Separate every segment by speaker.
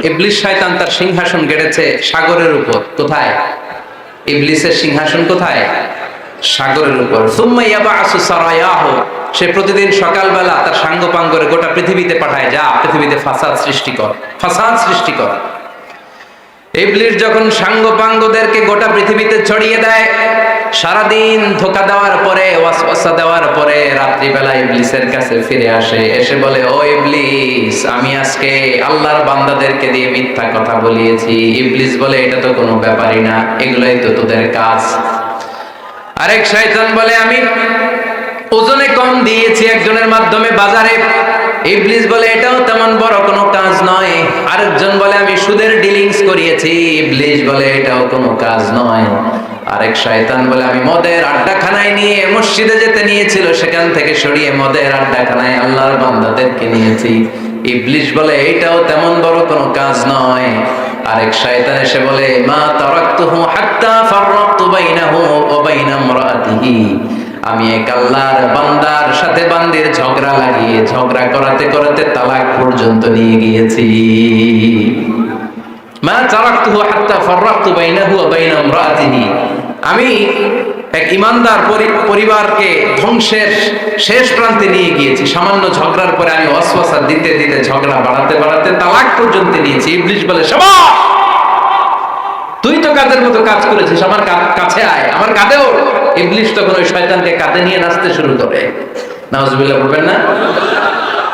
Speaker 1: ইবলিস শয়তান তার সিংহাসন গেড়েছে সাগরের উপর। কোথায়? ইবলিসের সিংহাসন কোথায়? সাগরের উপর। সুম্মা ইয়াবআসু সারায়াহু, সে প্রতিদিন সকালবেলা তার সাঙ্গপাঙ্গরে গোটা পৃথিবীতে পাঠায়, যা পৃথিবীতে ফাসাদ সৃষ্টি কর, ফাসাদ সৃষ্টি কর। ইবলিস যখন সাঙ্গপাঙ্গদেরকে গোটা পৃথিবীতে ছড়িয়ে দেয়, সারাদিন ধোঁকা দেওয়ার পরে, ওয়াসওয়াসা দেওয়ার পরে, রাত্রিবেলা ইবলিসের কাছে ফিরে আসে, এসে বলে, ও ইবলিস, আমি আজকে আল্লাহর বান্দাদেরকে দিয়ে মিথ্যা কথা বলিয়েছি। ইবলিস বলে, এটা তো কোনো ব্যাপারই না, এগুলোই তো তোদের কাজ। আরেক শয়তান বলে, আমি ওজনে কম দিয়েছি একজনের মাধ্যমে বাজারে। ইবলিস বলে, এটাও তেমন বড় কোনো কাজ নয়। আরেকজন বলে, আমি সুদের ডিলিংস করিয়েছি। ইবলিস বলে, এটাও কোনো কাজ নয়। আরেক শয়তান বলে, আমি মদের আড্ডাখানায় নিয়ে মসজিদে যেতে নিয়েছিল, সেখান থেকে সরিয়ে মদের আড্ডাখানায় আল্লাহর বান্দাদেরকে নিয়েছি। ইবলিস বলে, এটাও তেমন বড় কোনো কাজ নয়। আরেক শয়তান এসে বলে, মা তারাকতুহু হাত্তা ফাররাকতু বাইনাহু ওয়া বাইনা ইমরাআতিহি, আমি এক আল্লাহর বান্দার সাথে বান্দির ঝগড়া লাগিয়ে, ঝগড়া করাতে করাতে তালাক পর্যন্ত নিয়ে গিয়েছি। মা তারাকতুহু হাত্তা ফাররাকতু বাইনাহু ওয়া বাইনা ইমরাআতিহি, আমি এক ইমানদার পরিবারকে ধ্বংসের শেষ প্রান্তে নিয়ে গিয়েছি। সামান্য ঝগড়ার পরে আমি ওয়াসওয়াসা দিতে দিতে ঝগড়া বাড়াতে বাড়াতে তালাক পর্যন্ত নিয়েছি। ইবলিস বলে, শাবাশ, তুই তো কাদের মতো কাজ করেছিস, আমার কাছে আয়, আমার কাঁধে ওঠ। ইবলিস তখন ওই শয়তানকে কাঁধে নিয়ে নাচতে শুরু করে। নাউজুবিল্লাহ বলবেন না?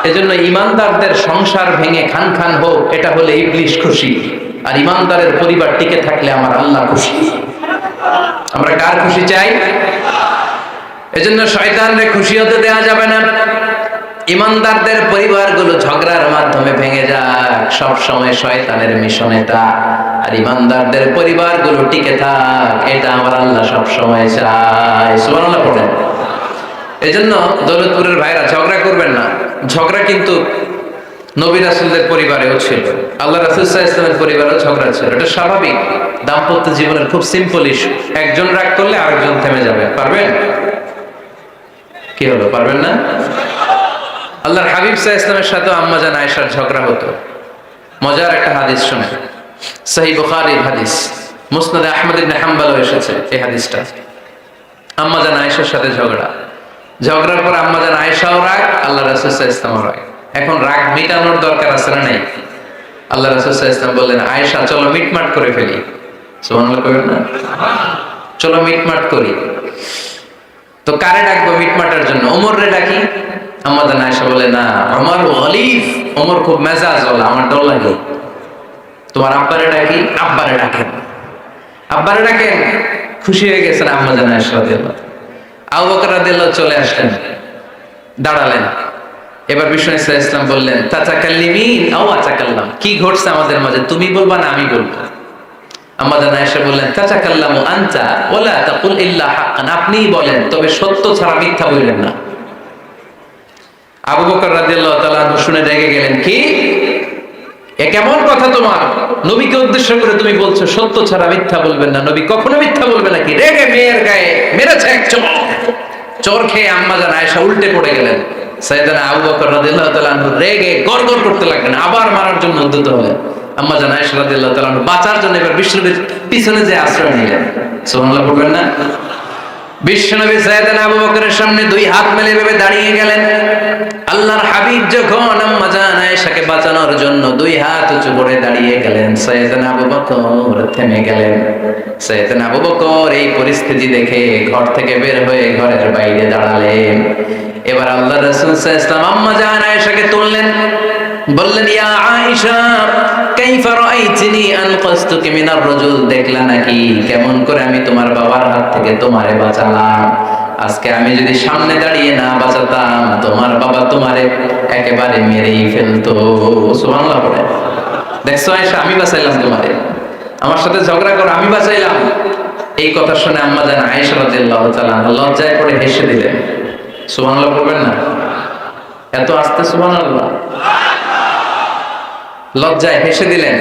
Speaker 1: এজন্য ইমানদারদের সংসার ভেঙে খান খান হোক, এটা হলে ইবলিস খুশি, আর ইমানদারের পরিবার টিকে থাকলে আমার আল্লাহ খুশি। আমরা কার খুশি চাই? এজন্য শয়তানরে খুশি হতে দেওয়া যাবে না। ইমানদারদের পরিবারগুলো ঝগড়ার মাধ্যমে ভেঙে যাক, সব সময় শয়তানের মিশন এটা। আর ইমানদারদের পরিবারগুলো টিকে থাক, এটা আমার আল্লাহ সব সময় চায়। সুবহানাল্লাহ পড়েন। এজন্য দৌলতপুরের ভাইরা ঝগড়া করবেন না। ঝগড়া কিন্তু নবী রাসূলদের পরিবারেও ছিল, আল্লাহ রাসূল সাল্লাল্লাহু আলাইহি ওয়াসাল্লামের পরিবারেও ঝগড়া ছিল। এটা স্বাভাবিক, দাম্পত্য জীবনের খুব সিম্পল ইস্যু। একজন রাগ করলে আরেকজন থেমে যাবে। পারবেন? কি হলো, পারবেন না? আল্লাহর হাবিব সাল্লাল্লাহু আলাইহি ওয়াসাল্লামের সাথে আম্মা জান আয়েশার ঝগড়া হতো। মজার একটা হাদিস শুনে, সহিহ বুখারীর হাদিস, মুসনাদ আহমদ ইবনে হাম্বলও এসেছে এই হাদিসটা। আম্মা জান আয়েশার সাথে ঝগড়ার পর আম্মা জান আয়েশাও রাগ, আল্লাহ রাসূল সাল্লাল্লাহু আলাইহি ওয়াসাল্লামও রাগ। এখন রাগ মিটানোর দরকার আছে না নাই? আল্লাহ রাসূল সাল্লাল্লাহু আলাইহি ওয়াসাল্লাম বললেন, আয়েশা চলো মিটমাট করে ফেলি। সুবহানাল্লাহ কইবেন না? চলো মিটমাট করি। তো কারে ডাকবো মিটমাটের জন্য? ওমর রে ডাকি। আম্মা জান আয়েশা বলে, না, ওমর গলিফ, ওমর খুব মেজাজ ওলা, আমার ডর লাগে। তোমার আব্বারে ডাকি। আব্বারে ডাকেন। আব্বারে ডাকেন। খুশি হয়ে গেছেন আম্মা জান আয়েশা রাদিয়াল্লাহু আনহা। আবু বকর রাদিয়াল্লাহু চলে আসলেন, দাঁড়ালেন। এবার বিষ্ণু সাল্লাল্লাহু আলাইহি ওয়াসাল্লাম বললেন, তাতাকাল্লিমিন আও আতাকাল্লাম, কি ঘটছে আমাদের মাঝে, তুমি বলবা না আমি বলবো? আম্মা জান আয়েশা বললেন, তাতাকাল্লামু আনতা ওয়ালা তাকুল ইল্লা হাক্কান, আপনিই বলেন, তবে সত্য ছাড়া মিথ্যা বলবেন না। আবু বকর রাদিয়াল্লাহু তাআলা শুনে রেগে গেলেন, কি এ কেমন কথা তোমার? নবীকে উদ্দেশ্য করে তুমি বলছো সত্য ছাড়া মিথ্যা বলবেন না, নবী কখনো মিথ্যা বলবে নাকি? রেগে মেয়ের গায়ে মেরেছে এক চড়। চোর খেয়ে আম্মা জান আয়েশা উল্টে পড়ে গেলেন। সাইয়েদনা আবু বকর রাদিয়াল্লাহু তাআলা রেগে গড়গড় করতে লাগলেন, আবার মারার জন্য উদ্যত হলেন। আম্মা জান আয়েশা রাদিয়াল্লাহু তাআলা বাঁচার জন্য এবার বিষ্ণুবীর পিছনে যে আশ্রয় নিলেন। সুবহানাল্লাহ বলবেন না? বিশ্বনবী সাইয়েদনা আবু বকরের সামনে দুই হাত মেলে ভেবে দাঁড়িয়ে গেলেন। আল্লাহর হাবিব যখন আম্মা জান আয়েশাকে বাঁচানোর জন্য দুই হাত উঁচু করে দাঁড়িয়ে গেলেন, সাইয়েদনা আবু বকর থেমে গেলেন। সাইয়েদনা আবু বকর এই পরিস্থিতি দেখে ঘর থেকে বের হয়ে ঘরের বাইরে দাঁড়ালেন। এবার আল্লাহর রাসূল সাল্লাল্লাহু আলাইহি ওয়াসাল্লাম আম্মা জান আয়েশাকে তুললেন, বললেন, ইয়া আয়েশা কাইফা রাআইতিনি আনকাসতুকি মিনার রাজুল, দেখলা নাকি কেমন করে আমি তোমার বাবার হাত থেকে তোমারে বাঁচালাম? আজকে আমি যদি সামনে দাঁড়িয়ে না বাঁচাতাম, তোমার বাবা তোমারে একেবারে মেরেই ফেলতো। সুবহানাল্লাহ বলে, দেখছো আয়েশা, আমি বাঁচাইলাম তোমারে, আমার সাথে ঝগড়া করো, আমি বাঁচাইলাম। এই কথা শুনে আম্মা জান আয়েশা রাদিয়াল্লাহু তাআলা লজ্জায় পড়ে হেসে দিলেন। সুবহানাল্লাহ বলবেন না? এত আস্তে সুবহানাল্লাহ, লজ্জায় হেসে দিলেন।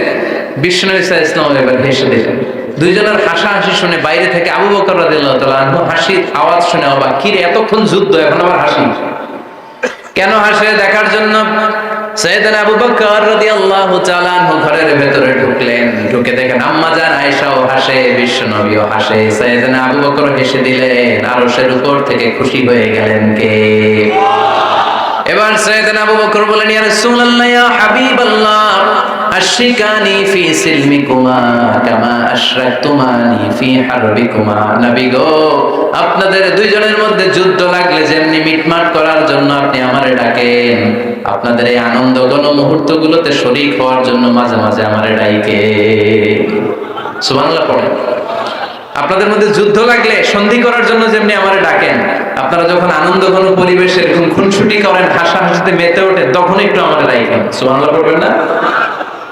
Speaker 1: বিষ্ণু ইসলাম এবার হেসে দিলেন। দুইজনের হাসাহাসি শুনে বাইরে থেকে আবু বকর রাদিয়াল্লাহু তাআলা আনহু হাসির আওয়াজ শুনে অবাক, কি রে এতক্ষণ যুদ্ধ এখন আবার হাসি? কেন হাসে দেখার জন্য সাইয়েদনা আবু বকর রাদিয়াল্লাহু তাআলা আনহু ঘরের ভেতরে ঢুকলেন, ঢুকে দেখেন আম্মা জান আয়েশাও হাসে, বিশ্বনবীও হাসে। সাইয়েদনা আবু বকর হেসে দিলেন, আরশের উপর থেকে খুশি হয়ে গেলেন কে? এবার সাইয়েদনা আবু বকর বলেন, ইয়া রাসূলুল্লাহ, ইয়া হাবিবাল্লাহ, আশরিকানি ফি সিলমিকুমা কামা আশরাকতুমানি ফি হারবিকুমা। নবী গো, আপনাদের দুইজনের মধ্যে যুদ্ধ লাগলে যেমনি মিটমাট করার জন্য আপনি আমারে ডাকেন, আপনাদের এই আনন্দ ঘন মুহূর্তগুলোতে শরীক হওয়ার জন্য মাঝে মাঝে আমারে ডাকে। সুবহানাল্লাহ পড়েন। আপনাদের মধ্যে যুদ্ধ লাগলে সন্ধি করার জন্য যেমনি আমারে ডাকেন, আপনারা যখন আনন্দ ঘন পরিবেশে এরকম খুনসুটি করেন, হাসাহাসিতে মেতে ওঠেন, তখন একটু আমারে ডাকেন। সুবহানাল্লাহ পড়বেন না?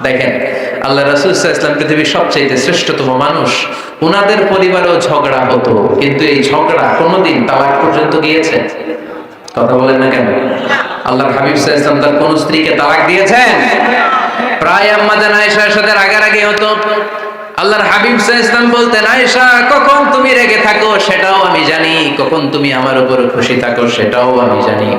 Speaker 1: দেখেন, আল্লাহ রাসূল সাল্লাল্লাহু আলাইহি ওয়াসাল্লাম পৃথিবীর সবচেয়ে শ্রেষ্ঠতম মানুষ। ওনাদের পরিবারেও ঝগড়া হতো, কিন্তু এই ঝগড়া কোনোদিন তালাক পর্যন্ত গিয়েছে? কথা বলেন না কেন? আল্লাহর হাবিব সাল্লাল্লাহু আলাইহি ওয়াসাল্লাম তার কোন স্ত্রীকে তালাক দিয়েছেন? প্রায় আম্মা জান আয়েশার সাথে রাগারাগি হতো। আল্লাহর হাবিব সাল্লাল্লাহু আলাইহি ওয়াসাল্লাম বলতেন, আয়েশা, কখন তুমি রেগে থাকো সেটাও আমি জানি, কখন তুমি আমার উপর খুশি থাকো সেটাও আমি জানি।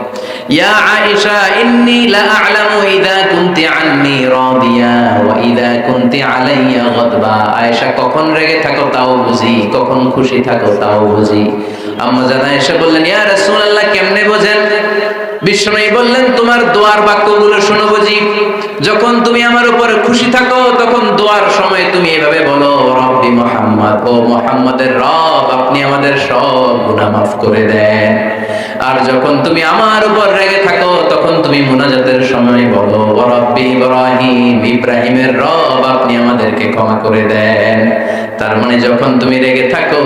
Speaker 1: ইয়া আয়েশা, ইন্নী লা আ'লামু ইযা কুনতি আন্নী রাদিয়া ওয়া ইযা কুনতি আলাইয়া গাদবা। আয়েশা, কখন রেগে থাকো তাও বুঝি, কখন খুশি থাকো তাও বুঝি। আম্মা জান আয়েশা বললেন, ইয়া রাসূলুল্লাহ, কেমনে বোঝেন? বিশ্বনবী বললেন, তোমার দোয়ার বাক্যগুলো শোনো বুঝি। যখন তুমি আমার উপর খুশি থাকো তখন দোয়ার সময় তুমি এভাবে বলো, রব্বি মুহাম্মদ, ও মুহাম্মাদের রব, আপনি আমাদের সব গুনাহ মাফ করে দেন। আর যখন তুমি আমার উপর রেগে থাকো তখন তুমি মুনাজাতের সময় বলো, রব্বি ইব্রাহিম, ইব্রাহিমের রব, আপনি আমাদেরকে ক্ষমা করে দেন। তার মানে যখন তুমি রেগে থাকো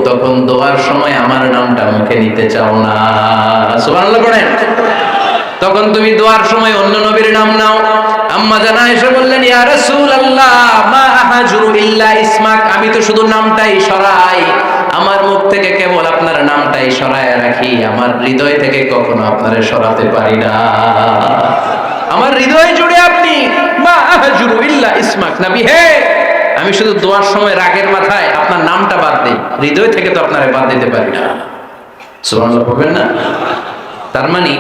Speaker 1: তখন দোয়ার সময় আমার নামটা মুখে নিতে চাও না। সুবহানাল্লাহ পড়েন। তখন তুমি দোয়ার সময় অন্য নবীর নাম নাও। আম্মা জান আয়েশা বললেন, ইয়া রাসূলুল্লাহ, মা আহাজুরু ইল্লা ইসমাক, আমি তো শুধু নামটাই সরাই, আমার মুখ থেকে কেবল আপনার নামটাই সরায় রাখি, আমার হৃদয় থেকে কখনো আপনারে সরাতে পারি না। আমার হৃদয় জুড়ে আপনি, মা আহাজুরু ইল্লা ইসমাক। নবী হে, আমি শুধু দোয়ার সময় রাগের মাথায় আপনার নামটা বাদ দেই, হৃদয় থেকে তো আপনারে বাদ দিতে পারি না। সুবহানাল্লাহ বলবেন না? তার মানে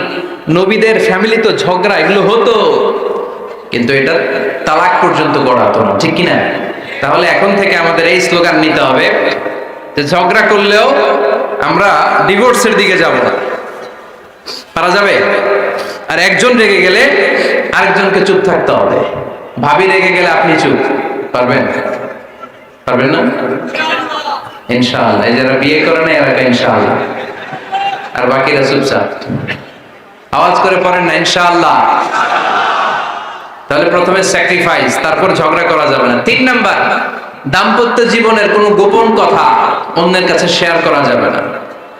Speaker 1: নবীদের ফ্যামিলি তো ঝগড়া এগুলো হতো, কিন্তু এটা তালাক পর্যন্ত গড়াতো না, ঠিক কিনা? তাহলে এখন থেকে আমাদের এই স্লোগান নিতে হবে যে ঝগড়া করলেও আমরা ডিভোর্সের দিকে যাব না। পারা যাবে? আর একজন রেগে গেলে আরেকজনকে চুপ থাকতে হবে। ভাবি রেগে গেলে আপনি চুপ, পারবেন? পারবেন না? ইনশাআল্লাহ। এই যারা বিয়ে করে না এরা ইনশাআল্লাহ, আর বাকিরা চুপচাপ। আওয়াজ করে পড়েন না ইনশাআল্লাহ। তাহলে প্রথমে স্যাক্রিফাইস, তারপর ঝগড়া করা যাবে না। 3 নাম্বার, দাম্পত্য জীবনের কোনো গোপন কথা অন্যের কাছে শেয়ার করা যাবে না।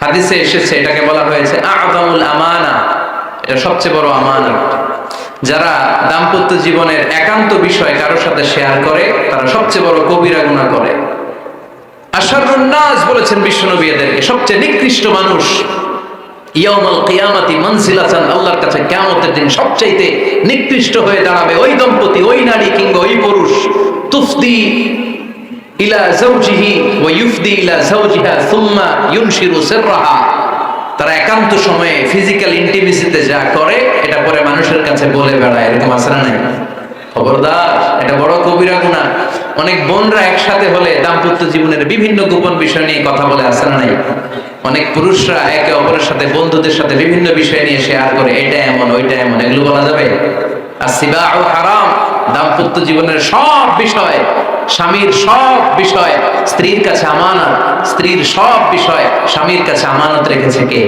Speaker 1: হাদিসে এসেছে, এটাকে বলা হয়েছে আ'যামুল আমানা, এটা সবচেয়ে বড় আমানত। যারা দাম্পত্য জীবনের একান্ত বিষয় কারোর সাথে শেয়ার করে তারা সবচেয়ে বড় কবিরা গুনাহ করে। আশরারুন নাস বলেছেন বিশ্বনবী এদেরকে, সবচেয়ে নিকৃষ্ট মানুষ। ইয়াউমুল কিয়ামাতি মানজিলাতান, আল্লাহর কাছে কিয়ামতের দিন সবচাইতে নিকৃষ্ট হয়ে দাঁড়াবে ওই দম্পতি, ওই নারী কিংবা ওই পুরুষ, তুফদি ইলা যাওজিহি ওয়া ইউফদি ইলা যাওজিহা সুম্মা ইউনশিরু সিররাহা। তারা একান্ত সময়ে ফিজিক্যাল ইন্টিমেসিতে যা করে এটা পরে মানুষের কাছে বলে বেড়ায়, এরকম আছে না নাই? খবরদার, এটা বড় কবিরা গুনাহ। অনেক বোনরা একসাথে হলে দাম্পত্য জীবনের বিভিন্ন গোপন বিষয় নিয়ে কথা বলে, আছে না নাই? অনেক পুরুষরা একে অপরের সাথে, বন্ধুদের সাথে বিভিন্ন বিষয় নিয়ে শেয়ার করে, এটা এমন ওইটা এমন, এগুলো বলা যাবে? আসিবাউ হারাম। দাম্পত্য জীবনের সব বিষয়, স্বামীর সব বিষয় স্ত্রীর কাছে আমানত, স্ত্রীর সব বিষয় স্বামীর কাছে আমানত রেখেছে কে?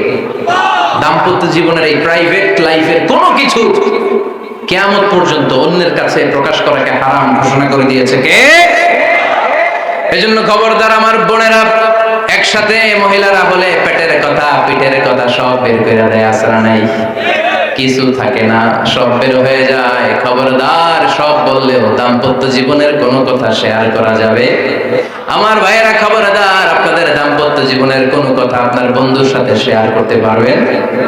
Speaker 1: দাম্পত্য জীবনের এই প্রাইভেট লাইফের কোনো কিছু কিয়ামত পর্যন্ত অন্যের কাছে প্রকাশ করাকে হারাম ঘোষণা করে দিয়েছে কে? এজন্য খবরদার আমার বোনেরা, একসাথে মহিলারা বলে পেটের কথা, পিঠের কথা সব বের করে দেয়, আসরা নাই, কিছু থাকে না, সব বের হয়ে যায়। খবরদার, সব বললেও দাম্পত্য জীবনের কোনো কথা শেয়ার করা যাবে? আমার ভাইয়েরা খবরদার, আপনাদের দাম্পত্য জীবনের কোনো কথা আপনার বন্ধুর সাথে শেয়ার করতে পারবেন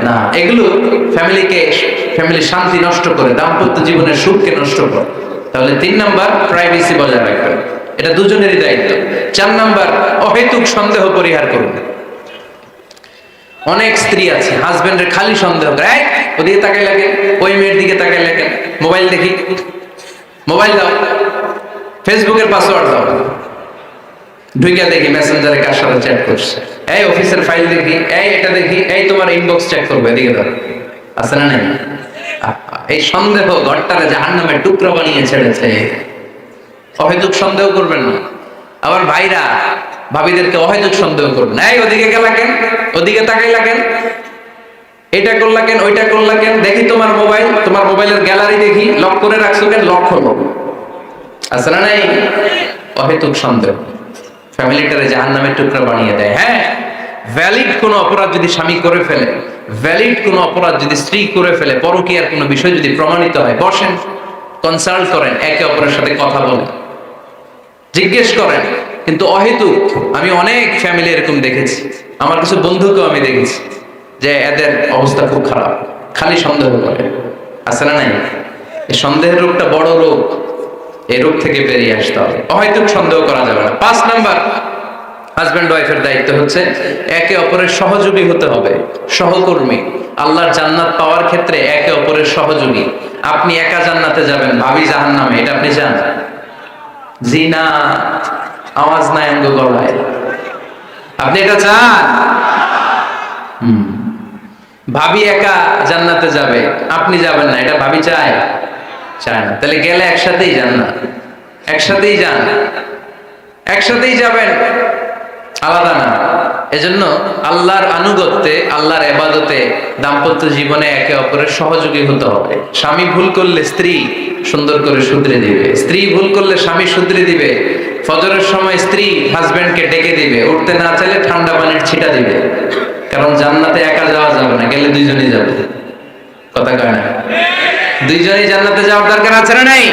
Speaker 1: না। এগুলো ফ্যামিলি শান্তি নষ্ট করে, দাম্পত্য জীবনের সুখকে নষ্ট করে। তাহলে 3 নাম্বার, প্রাইভেসি বজায় রাখবেন, এটা দুজনেরই দায়িত্ব। 4 নাম্বার, অহেতুক সন্দেহ পরিহার করুন। অনেক স্ত্রী আছে হাজবেন্ডের খালি সন্দেহ করে, এই ওদিকে তাকাই লাগে, ওই মেয়ের দিকে তাকাই লাগে, মোবাইল দেখি, মোবাইল দাও, ফেসবুকের পাসওয়ার্ড দাও, ঢুকে দেখি মেসেঞ্জারে কার সাথে চ্যাট করছে, এই অফিসের ফাইল দেখি, এই এটা দেখি, এই তোমার ইনবক্স চেক করবে, এদিকে দাও। আছে না নাই? এই সন্দেহ ঘরটারে জাহান্নামের টুকরা বানিয়ে ছেড়েছে। অহেতুক সন্দেহ করবেন না। আবার ভাইরা ভাবিদেরকে অহেতুক সন্দেহ করবেন, এই ওদিকে গেলা কেন, ওদিকে তাকাইলা কেন, এটা করলা কেন, ওইটা করলা কেন, দেখি তোমার মোবাইল, তোমার মোবাইলের গ্যালারি দেখি, লক করে রাখছো কেন, লক হলো। আছে না নাই? অহেতুক সন্দেহ ফ্যামিলিটারে জাহান্নামের টুকরা বানিয়ে দেয়। হ্যাঁ, ভ্যালিড কোনো অপরাধ যদি স্বামী করে ফেলে, ভ্যালিড কোনো অপরাধ যদি স্ত্রী করে ফেলে, পরকীয়ার কোনো বিষয় যদি প্রমাণিত হয়, বসেন, কনসাল্ট করেন, একে অপরের সাথে কথা বলেন, জিজ্ঞেস করেন। কিন্তু অহেতুক, আমি অনেক ফ্যামিলি এরকম দেখেছি, আমার কিছু বন্ধুকেও আমি দেখেছি যে এদের অবস্থা খুব খারাপ, খালি সন্দেহ করে। আছে না নাই? এই সন্দেহের রোগটা বড় রোগ, এই রোগ থেকে বেরিয়ে আসতে হবে। অহেতুক সন্দেহ করা যাবে না। 5 নাম্বার, হাজব্যান্ড ওয়াইফের দায়িত্ব হচ্ছে একে অপরের সহযোগী হতে হবে, সহকর্মী। আল্লাহর জান্নাত পাওয়ার ক্ষেত্রে একে অপরের সহযোগী। আপনি একা জান্নাতে যাবেন, ভাবি জাহান্নামে, এটা আপনি চান? জি না, আওয়াজ নাই অঙ্গ গলায়। আপনি এটা চান? ভাবি একা জান্নাতে যাবে, আপনি যাবেন না, এটা ভাবি চায়? চায় না। তাহলে গেলে একসাথেই যান না, একসাথেই যান, একসাথেই যাবেন, আলাদা না। এজন্য আল্লাহর আনুগত্যে, আল্লাহর ইবাদতে, দাম্পত্য জীবনে একে অপরের সহযোগী হতে হবে। স্বামী ভুল করলে স্ত্রী সুন্দর করে শুধরে দিবে, স্ত্রী ভুল করলে স্বামী শুধরে দিবে। ফজরের সময় স্ত্রী হাজবেন্ডকে ডেকে দিবে, উঠতে না চাইলে ঠান্ডা পানির ছিটা দিবে। কারণ জান্নাতে একা যাওয়া যাবে না, গেলে দুইজনেই যাবে। কথা কয় না? দুইজনেই জান্নাতে যাওয়ার দরকার আছে না নাই?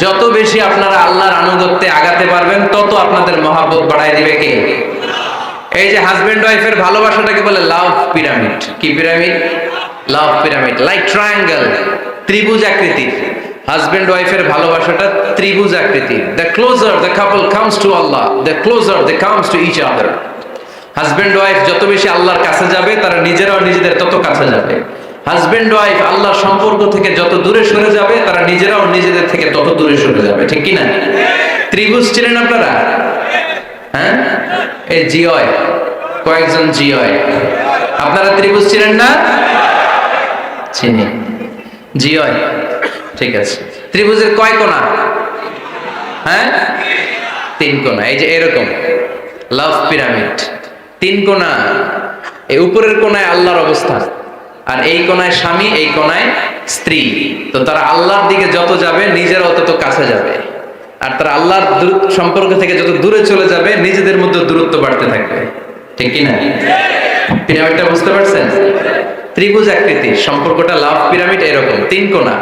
Speaker 1: যত বেশি আপনারা আল্লাহর আনুগত্যে আগাতে পারবেন, তত আপনাদের মহব্বত বাড়ায় দিবে কে? এই যে হাজবেন্ড ওয়াইফের ভালোবাসাটাকে বলে লাভ পিরামিড। কি পিরামিড? লাভ পিরামিড, লাইক ট্রায়াঙ্গেল, ত্রিভুজ আকৃতির। হাজবেন্ড ওয়াইফের ভালোবাসাটা ত্রিভুজ আকৃতির। The closer the couple comes to Allah, the closer they comes to each other. Husband wife যত বেশি আল্লাহর কাছে যাবে, তারা নিজেরাও নিজেদের তত কাছে যাবে। হাজবেন্ড ওয়াইফ আল্লাহর সম্পর্ক থেকে যত দূরে সরে যাবে, তারা নিজেরাও নিজেদের থেকে তত দূরে সরে যাবে। ঠিক কি না? ত্রিভুজ চিনেন আপনারা? হ্যাঁ, এই জিওয় কয়েকজন জিওয়, আপনারা ত্রিভুজ চিনেন না? চিনি, জিওয়। ঠিক আছে, ত্রিভুজের কয় কোণা? হ্যাঁ, 3 কোণা। এই যে এরকম লাভ পিরামিড, 3 কোণা। এই উপরের কোণায় আল্লাহর অবস্থান, আর এই কোণায় স্বামী, এই কোণায় স্ত্রী। তো তারা আল্লাহর দিকে যত যাবে, নিজেরাও তত কাছে যাবে। আর তারা আল্লাহর সম্পর্ক থেকে যত দূরে চলে যাবে, নিজেদের মধ্যে দূরত্ব বাড়তে থাকবে। ঠিক কি না? পিরামিডটা বুঝতে পারছেন? ত্রিভুজ আকৃতির সম্পর্কটা লাভ পিরামিড এরকম, 3 কোণা।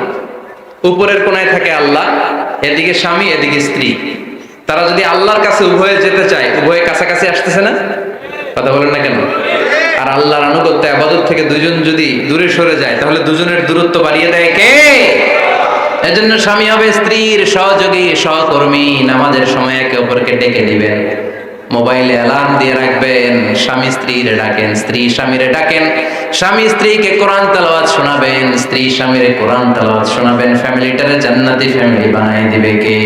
Speaker 1: উপরের কোণায় থাকে আল্লাহ, এদিকে স্বামী, এদিকে স্ত্রী। তারা যদি আল্লাহর কাছে উভয়ে যেতে চায়, উভয়ে কাছাকাছি আসতেছে না? কথা বলেন না কেন? আর আল্লাহর আনুগত্য ইবাদত থেকে দুজন যদি দূরে সরে যায়, তাহলে দুজনের দূরত্ব বাড়িয়ে দেয় কে? এজন্য স্বামী হবে স্ত্রীর সহযোগী, সহকর্মী। নামাজের সময় একে অপরকে ডেকে দিবেন, মোবাইলে অ্যালার্ম দিয়ে রাখবেন। স্বামী স্ত্রীরে ডাকেন, স্ত্রী স্বামীরে ডাকেন। স্বামী স্ত্রীকে কোরআন তেলাওয়াত শোনাবেন, স্ত্রী স্বামীরে কোরআন তেলাওয়াত শোনাবেন। ফ্যামিলিটারে জান্নাতি ফ্যামিলি বানায় দিবে কে?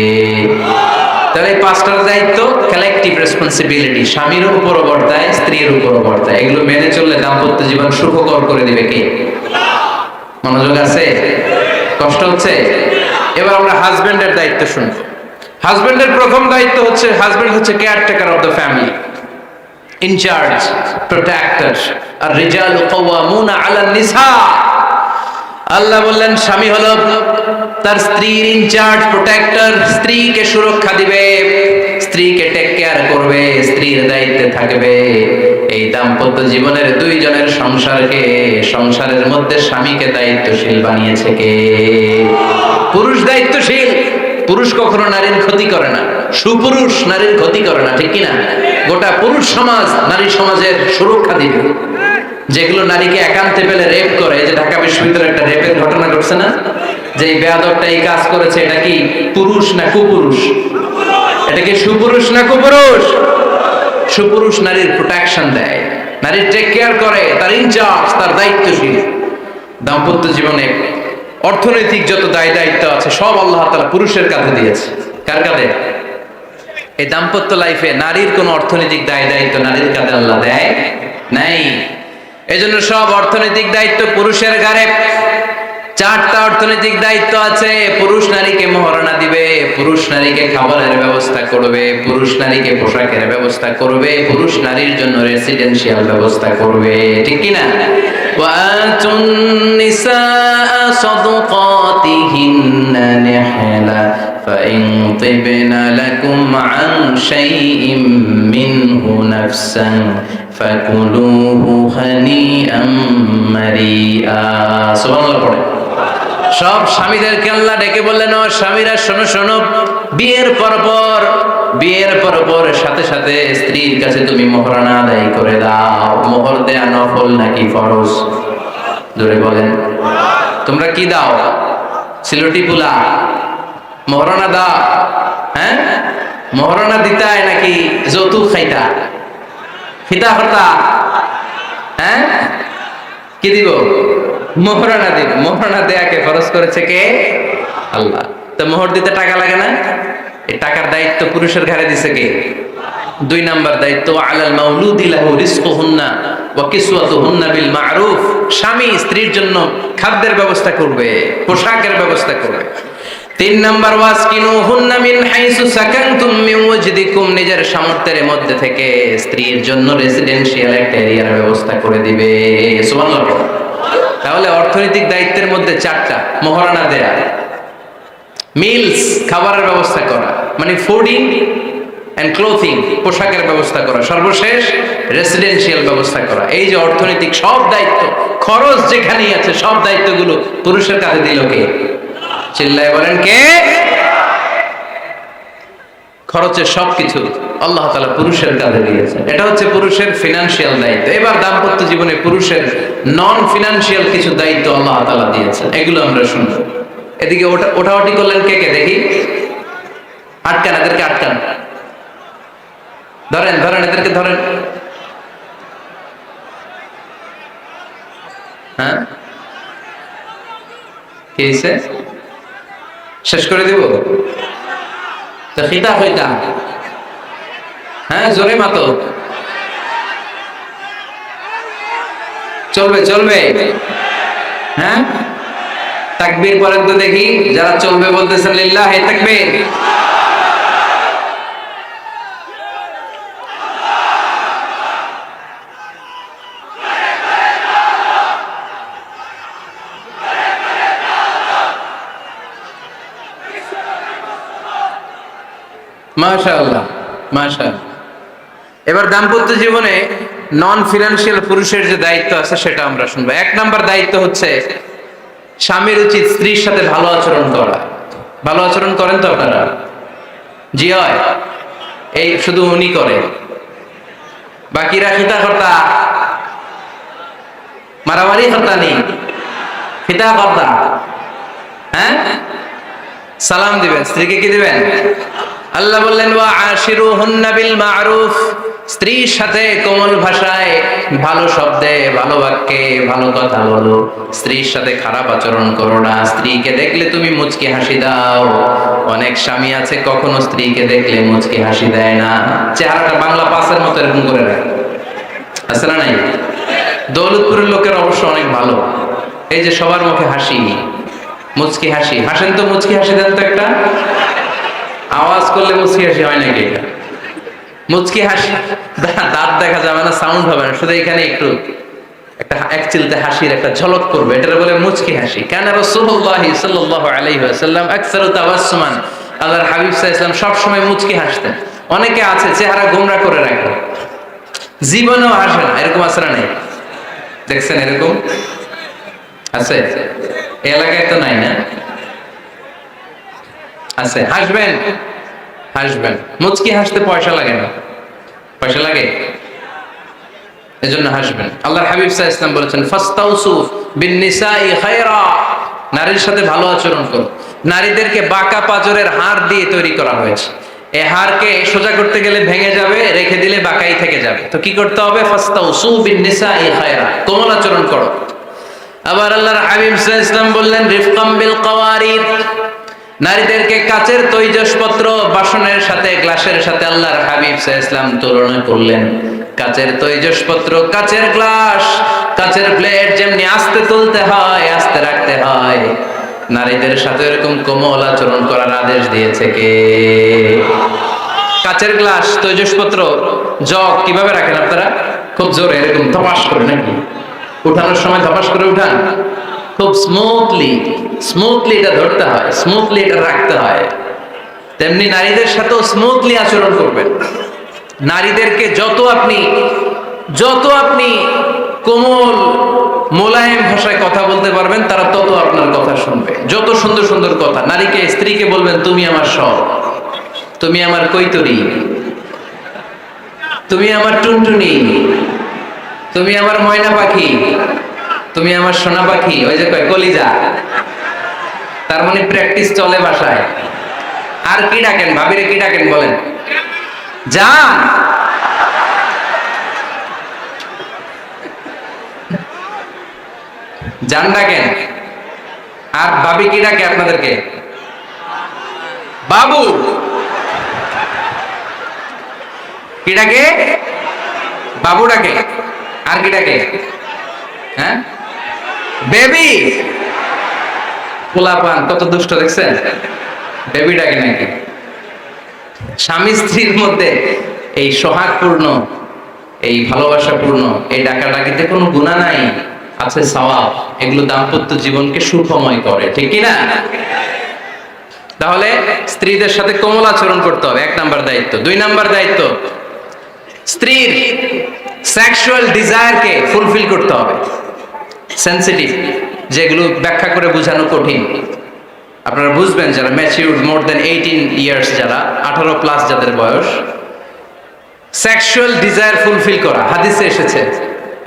Speaker 1: তাহলে 5টার দায়িত্ব কালেকটিভ রেসপন্সিবিলিটি, স্বামীর উপরও বর্তায়, স্ত্রীর উপরও বর্তায়। এগুলো মেনে চললে দাম্পত্য জীবন সুখকর করে দিবে কে? মনোযোগ আছে? কষ্ট হচ্ছে? এবার আমরা হাজবেন্ডের দায়িত্ব শুনব। হাজবেন্ডের প্রথম দায়িত্ব হচ্ছে, হাজবেন্ড হচ্ছে caretaker of the family, in charge, protector. আর রিজালু কাওয়ামুনা আলান নিসা। আল্লাহ বললেন স্বামী হলো তার স্ত্রীর ইনচার্জ, প্রোটেক্টর। স্ত্রীকে সুরক্ষা দিবে, স্ত্রীকে টেক কেয়ার করবে, স্ত্রীর দায়িত্বে থাকবে। এই দাম্পত্য জীবনের দুইজনের সংসারকে, সংসারের মধ্যে স্বামীকে দায়িত্বশীল বানিয়েছে কে? পুরুষ দায়িত্বশীল। পুরুষ কখনো নারীর ক্ষতি করে না, সুপুরুষ নারীর ক্ষতি করে না। ঠিক কিনা? গোটা পুরুষ সমাজ নারী সমাজের সুরক্ষা দিবে। যেগুলো নারীকে একান্তে পেলে রেপ করে, যে ঢাকা বিশ্ববিদ্যালয়ে একটা রেপের ঘটনা ঘটছে না, যে এই বেয়াদবটা এই কাজ করেছে, এটা কি পুরুষ না কুপুরুষ? এটা কি সুপুরুষ না কুপুরুষ? সুপুরুষ নারীর প্রোটেকশন দেয়, নারীর টেক কেয়ার করে, তার ইনচার্জ, তার দায়িত্বশীল। দাম্পত্য জীবনে অর্থনৈতিক যত দায় দায়িত্ব আছে সব আল্লাহ তাআলা পুরুষের কাঁধে দিয়েছে। কার কাঁধে? এই দাম্পত্য লাইফে নারীর কোন অর্থনৈতিক দায় দায়িত্ব নারীর কাঁধে আল্লাহ দেয় নাই। এজন্য সব অর্থনৈতিক দায়িত্ব পুরুষের ঘাড়ে। 4টা অর্থনৈতিক দায়িত্ব আছে। পুরুষ নারীকে মহারণা দিবে, পুরুষ নারীকে খাবারের ব্যবস্থা করবে, পুরুষ নারীকে পোশাকের ব্যবস্থা করবে, পুরুষ নারীর জন্য রেসিডেন্সিয়াল ব্যবস্থা করবে। ঠিক কি না? ওয়াতুন নিসা সাদুকাতিহিন্না নিহলা ফাইন তিবনা লাকুম আন শাইইম মিনহু নাফসান ফাকুলুহু হানিআম মারিআ। সুবহানাল্লাহ পড়ে। সব স্বামীদেরকে আল্লাহ ডেকে বললেন, ও স্বামীরা শোনো শোনো, বিয়ের পর সাথে সাথে স্ত্রীর কাছে তুমি মোহরানা আদায় করে দাও। মোহর দেয়া নফল নাকি ফরজ? জোরে বলেন। তোমরা কি দাও? সিলটি পুলা মোহরানা দাও? হ্যাঁ, মোহরানা দিতায় নাকি যৌতুক খাইতা? খিতা হতা? হ্যাঁ, কি দিব? মোহরানা দিব। মোহরানা দেয়াকে ফরজ করেছে কে? আল্লাহ। তো মোহর দিতে টাকা লাগে না? এই টাকার দায়িত্ব পুরুষের ঘাড়ে দিছে কে? 2 নাম্বার দায়িত্ব, আলাল মাউলুদি লাহু রিজকুহুন্না ওয়া কিসওয়াতুহুন্না বিল মা'রুফ। স্বামী স্ত্রীর জন্য খাদ্যের ব্যবস্থা করবে, পোশাকের ব্যবস্থা করবে। 3 নাম্বার, ওয়াসকিনুহুন্না মিন হাইসু সাকানতুম মিন ওয়াজদিকুম। নিজের সামর্থ্যের মধ্যে থেকে স্ত্রীর জন্য রেসিডেন্সিয়াল একটা এরিয়ার ব্যবস্থা করে দিবে। সুবহানাল্লাহ। তাহলে অর্থনৈতিক দায়িত্বের মধ্যে 4টা: মোহরানা দেয়া, মিলস খাবারের ব্যবস্থা করা, মানে ফুডিং এন্ড ক্লোথিং, পোশাকের ব্যবস্থা করা, সর্বশেষ রেসিডেন্সিয়াল ব্যবস্থা করা। এই যে অর্থনৈতিক সব দায়িত্ব, খরচ যেখানেই আছে সব দায়িত্বগুলো পুরুষের কাঁধে দিল কে? চিল্লায় বলেন কে? খরচের সবকিছু আল্লাহ তাআলা পুরুষের কাঁধে দিয়েছেন। এটা হচ্ছে পুরুষের ফিনান্সিয়াল দায়িত্ব। এবার দাম্পত্য জীবনে পুরুষের নন ফিনান্সিয়াল কিছু দায়িত্ব আল্লাহ তাআলা দিয়েছেন, এগুলো আমরা শুনব। এদিকে ওঠাওটি করলেন কে কে দেখি? আটকান, এদেরকে আটকান। ধরেন ধরেন, এদেরকে ধরেন। হ্যাঁ, কি হয়েছে? শেষ করে দিব? খিতা হইতা? হ্যাঁ, জোরে মাতো। চলবে চলবে? হ্যাঁ, তাকবীর পড়েন তো দেখি। যারা চলবে বলতেছেন লিল্লাহি তাকবীর। মাশাআল্লাহ মাশাআল্লাহ। এবার দাম্পত্য জীবনে নন ফিনান্সিয়াল পুরুষের যে দায়িত্ব আছে সেটা আমরা শুনবো। 1 নাম্বার দায়িত্ব হচ্ছে স্বামীর উচিত স্ত্রীর সাথে ভালো আচরণ করা। ভালো আচরণ করেন তো আপনারা? জি হয়। এই শুধু উনি করে, বাকিরা খিতা কর্তা, মারামারি কর্তা নেই, খিতা কর্তা। হ্যাঁ, সালাম দিবেন, স্ত্রীকে কি দিবেন? আল্লাহ বললেন, ওয়া আশিরুহুন্না বিল মা'রুফ। স্ত্রীর সাথে কোমল ভাষায়, ভালো শব্দে, ভালো বাক্যে ভালো কথা বলো। স্ত্রীর সাথে খারাপ আচরণ করো না। স্ত্রীকে দেখলে তুমি মুচকি হাসি দাও। অনেক স্বামী আছে কখনো স্ত্রীকে দেখলে মুচকি হাসি দেয় না, চেহারাটা বাংলা পাসের মতো এরকম করে রাখে। আছে না নাই? দৌলতপুরের লোকের অবশ্য অনেক ভালো। এই যে সবার মুখে হাসি, মুচকি হাসি। হাসেন তো, মুচকি হাসি দেন তো একটা। আওয়াজ করলে মুচকি হাসি হয় নাকি? এটা মুচকি হাসি, দাঁত দেখা যাবে না, সাউন্ড হবে না, শুধু এখানে একটু একটা এক চিলতে হাসির একটা ঝলক করবে, এটা বলে মুচকি হাসি। কেন? রাসূলুল্লাহ সাল্লাল্লাহু আলাইহি ওয়াসাল্লাম আকসারু তাবাসসুমান। আল্লাহর হাবিব সাল্লাল্লাহু আলাইহি ওয়াসাল্লাম সব সময় মুচকি হাসতেন। অনেকে আছে চেহারা গোমরা করে রাখে, জীবনেও হাসে না, এরকম আছে না নাই? দেখছেন এরকম? আছে? এই এলাকায় তো নাই না? আছে। হাসবেন হাসবেন। মুচকি হাসতে পয়সা লাগে না। পয়সা লাগে? এজন্য হাসবেন। আল্লাহর হাবিব সাল্লাল্লাহু আলাইহি ওয়াসাল্লাম বলেছেন, ফাস্তাউসু বিন নিসাই খায়রা। নারীর সাথে ভালো আচরণ করো। নারীদেরকে বাঁকা পাজরের হাড় দিয়ে তৈরি করা হয়েছে। এ হাড়কে সোজা করতে গেলে ভেঙে যাবে, রেখে দিলে বাঁকাই থেকে যাবে। তো কি করতে হবে? ফাস্তাউসু বিন-নিসাই খায়রা, কোমল আচরণ করো। আবার আল্লাহর হাবিব সাল্লাল্লাহু আলাইহি ওয়াসাল্লাম বললেন রিফকাম বিল কাওয়ারিদ, নারীদেরকে কাচের তৈজসপত্র বাসনের সাথে, গ্লাসের সাথে আল্লাহর হাবিব সাল্লাল্লাহু আলাইহি ওয়াসাল্লাম তুলনা করলেন। কাচের তৈজসপত্র, কাচের গ্লাস, কাচের প্লেট যেমনি আস্তে তুলতে হয়, আস্তে রাখতে হয়, নারীদের সাথে এরকম কোমল আচরণ করার আদেশ দিয়েছে কে? কাচের গ্লাস, তৈজসপত্র, জগ কিভাবে রাখেন আপনারা? খুব জোরে এরকম ধপাস করে নাকি? উঠানোর সময় ধপাস করে উঠান? খুব স্মুথলি এটা ধরতে হয়, স্মুথলি এটা রাখতে হয়। তেমনি নারীদের সাথেও স্মুথলি আচরণ করবেন। নারীদেরকে যত আপনি কোমল মোলায়েম ভাষায় কথা বলতে পারবেন, তারা তত আপনার কথা শুনবে। যত সুন্দর সুন্দর কথা, নারীকে, স্ত্রীকে বলবেন তুমি আমার সব, তুমি আমার কৈতরি, তুমি আমার টুনটুনি, তুমি আমার ময়না পাখি, তুমি আমার সোনা পাখি। ওই যে কয় কলিজা, তার মানে প্র্যাকটিস চলে বাসায়। আর কি ডাকেন? ভাবিরে কি ডাকেন বলেন? জান। জান ডাকেন। আর ভাবি কি ডাকে আপনাদেরকে? বাবু। কি ডাকে? বাবু ডাকে। আর কি ডাকে? হ্যাঁ, বেবি। পোলাপান কত দুষ্ট দেখছেন? বেবি ডাকে নাকি? স্বামী স্ত্রীর মধ্যে এই সোহাগপূর্ণ, এই ভালোবাসাপূর্ণ এই ডাকাডাকিতে কোনো গুনাহ নাই, আছে সওয়াব। এগুলো দাম্পত্য জীবনকে সুখময় করে, ঠিক কি না? তাহলে স্ত্রীদের সাথে কোমল আচরণ করতে হবে, 1 নাম্বার দায়িত্ব। 2 নাম্বার দায়িত্ব, স্ত্রীর সেক্সুয়াল ডিজায়ারকে ফুলফিল করতে হবে। সেনসিটিভ, যেগুলো ব্যাখ্যা করে বোঝানো কঠিন। আপনারা বুঝবেন যারা ম্যাচিউরড, মোর দেন 18 ইয়ার্স, যারা 18 প্লাস যাদের বয়স, সেক্সুয়াল ডিজায়ার ফুলফিল করা হাদিসে এসেছে,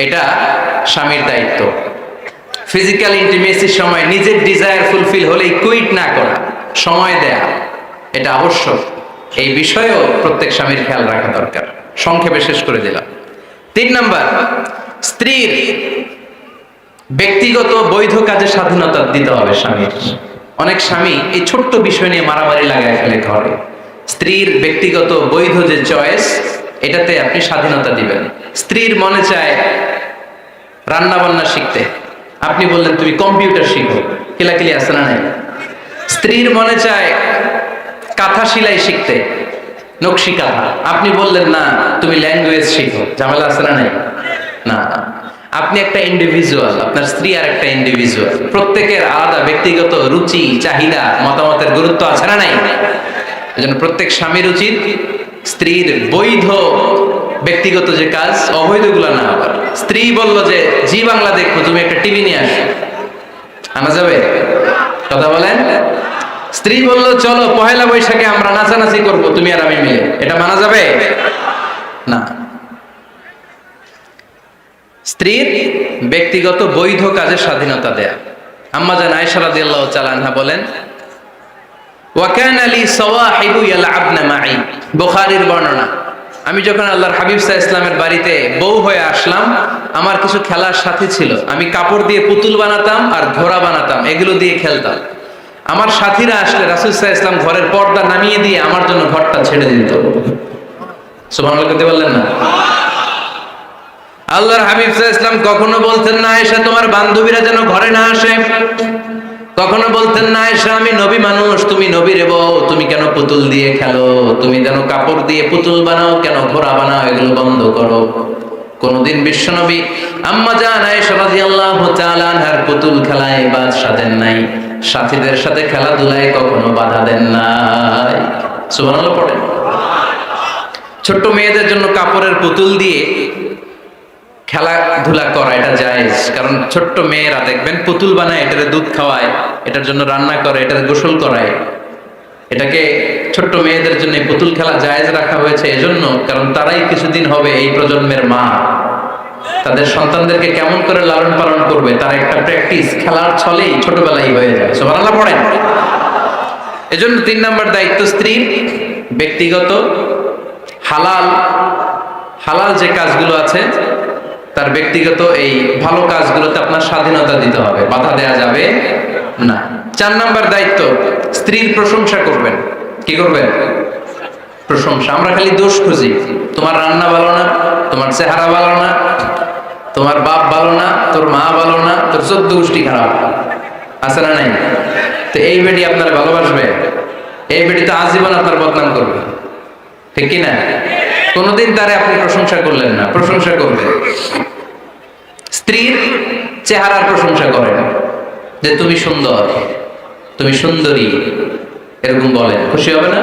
Speaker 1: এটা স্বামীর দায়িত্ব। ফিজিক্যাল ইন্টিমেসির সময় নিজের ডিজায়ার ফুলফিল হলেই কুইট না করা, সময় দেয়া, এটা আবশ্যক। এই বিষয়েও প্রত্যেক স্বামীর খেয়াল রাখা দরকার। সংক্ষেপে শেষ করে দিলাম। 3 নাম্বার, স্ত্রীর ব্যক্তিগত বৈধ কাজে স্বাধীনতা দিতে হবে স্বামীর। অনেক স্বামী এই ছোট্ট বিষয় নিয়ে মারামারি লাগায় ফেলে ঘরে। স্ত্রীর ব্যক্তিগত বৈধ যে চয়েস, এটাতে আপনি স্বাধীনতা দিবেন। স্ত্রীর মনে চায় রান্না বান্না শিখতে, আপনি বললেন তুমি কম্পিউটার শিখো, কিলাকিলি আছে না নাই? স্ত্রীর মনে চায় কাঁথা সেলাই শিখতে, নকশি কাঁথা, আপনি বললেন না তুমি ল্যাঙ্গুয়েজ শিখো, ঝামেলা আছে না নাই? না, আপনি একটা ইন্ডিভিজুয়াল, আপনার স্ত্রী আর একটা ইন্ডিভিজুয়াল, প্রত্যেকের আলাদা ব্যক্তিগত রুচি, চাহিদা, মতামতের গুরুত্ব আছে না নাই? এজন্য প্রত্যেক স্বামীর উচিত স্ত্রীর বৈধ ব্যক্তিগত যে কাজ, অবৈধগুলো না। আবার স্ত্রী বলল যে জি বাংলা দেখো, তুমি একটা টিভি নিয়ে আসো, আনা যাবে? কথা বলেন। স্ত্রী বলল চলো পহেলা বৈশাখে আমরা নাচানাচি করব তুমি আর আমি মিলে, এটা মানা যাবে না। স্ত্রীর ব্যক্তিগত বৈধ কাজে স্বাধীনতা দেয়া। আম্মা জান আয়েশা রাদিয়াল্লাহু তাআলা আনহা বলেন, ওয়া কানা লি সাওয়াহিবু ইয়ালআবনা মাই, বুখারীর বর্ণনা। আমি যখন আল্লাহর হাবিব সাল্লাল্লাহু আলাইহি ওয়াসাল্লামের বাড়িতে বউ হয়ে আসলাম, আমার কিছু খেলার সাথী ছিল। আমি কাপড় দিয়ে পুতুল বানাতাম আর ঘোড়া বানাতাম, এগুলো দিয়ে খেলতাম। আমার সাথীরা আসলে রাসূল সাল্লাল্লাহু আলাইহি ওয়াসাল্লাম ঘরের পর্দা নামিয়ে দিয়ে আমার জন্য ঘরটা ছেড়ে দিত। সুবহানাল্লাহ বলতে পারলেন না? আল্লাহর হাবিব সাল্লাল্লাহু আলাইহি ওয়াসাল্লাম কখনো বলতেন না আয়েশা তোমার বান্ধবীরা যেন ঘরে না আসে, কখনো বলতেন না আয়েশা আমি নবী মানুষ, তুমি নবীর বউ, তুমি কেন পুতুল দিয়ে খেলো, তুমি যেন কাপড় দিয়ে পুতুল বানাও, কেন ঘোড়া বানাও, এগুলো বন্ধ করো। কোনদিন বিশ্বনবী আম্মা জান আয়েশা রাদিয়াল্লাহু তাআলা আনহার পুতুল খেলায় বাদ সাধেন নাই, সাথীদের সাথে খেলাধুলায় কখনো বাধা দেন নাই। সুবহানাল্লাহ পড়েন। ছোট্ট মেয়েদের জন্য কাপড়ের পুতুল দিয়ে খেলাধুলা করা এটা জায়েজ, কারণ ছোট্ট মেয়েরা দেখবেন পুতুল বানায়, এটারে দুধ খাওয়ায়, এটার জন্য রান্না করে, এটারে গোসল করায়। এটাকে ছোট্ট মেয়েদের জন্য পুতুল খেলা জায়েজ রাখা হয়েছে এজন্য, কারণ তারাই কিছুদিন হবে এই প্রজন্মের মা। তাদের সন্তানদেরকে কেমন করে লালন পালন করবে তার একটা প্র্যাকটিস খেলার ছলেই ছোটবেলায় হয়ে যায়। সুবহানাল্লাহ পড়েন। এজন্য 3 নাম্বার দায়িত্ব স্ত্রীর ব্যক্তিগত হালাল হালাল যে কাজগুলো আছে তার ব্যক্তিগত এই ভালো কাজগুলোতে আপনার স্বাধীনতা দিতে হবে, বাধা দেয়া যাবে না। 4 নাম্বার দায়িত্ব, স্ত্রীর প্রশংসা করবেন। কি করবেন? প্রশংসা। আমরা খালি দোষ খুঁজি, তোমার রান্না ভালো না, তোমার চেহারা ভালো না, তোমার বাপ ভালো না, তোর মা ভালো না, তোর 14 গোষ্ঠী খারাপ, আছে না নাই? তো এই বেটি আপনার ভালোবাসবে? এই বেটি তো আজীবন আপনার বদনাম করবে, ঠিক কি না? কোনদিন তারে আপনি প্রশংসা করলেন না, প্রশংসা করবেন। স্ত্রীর চেহারার প্রশংসা করেন, যে তুমি সুন্দর, তুমি সুন্দরী, এরকম বলেন, খুশি হবে না?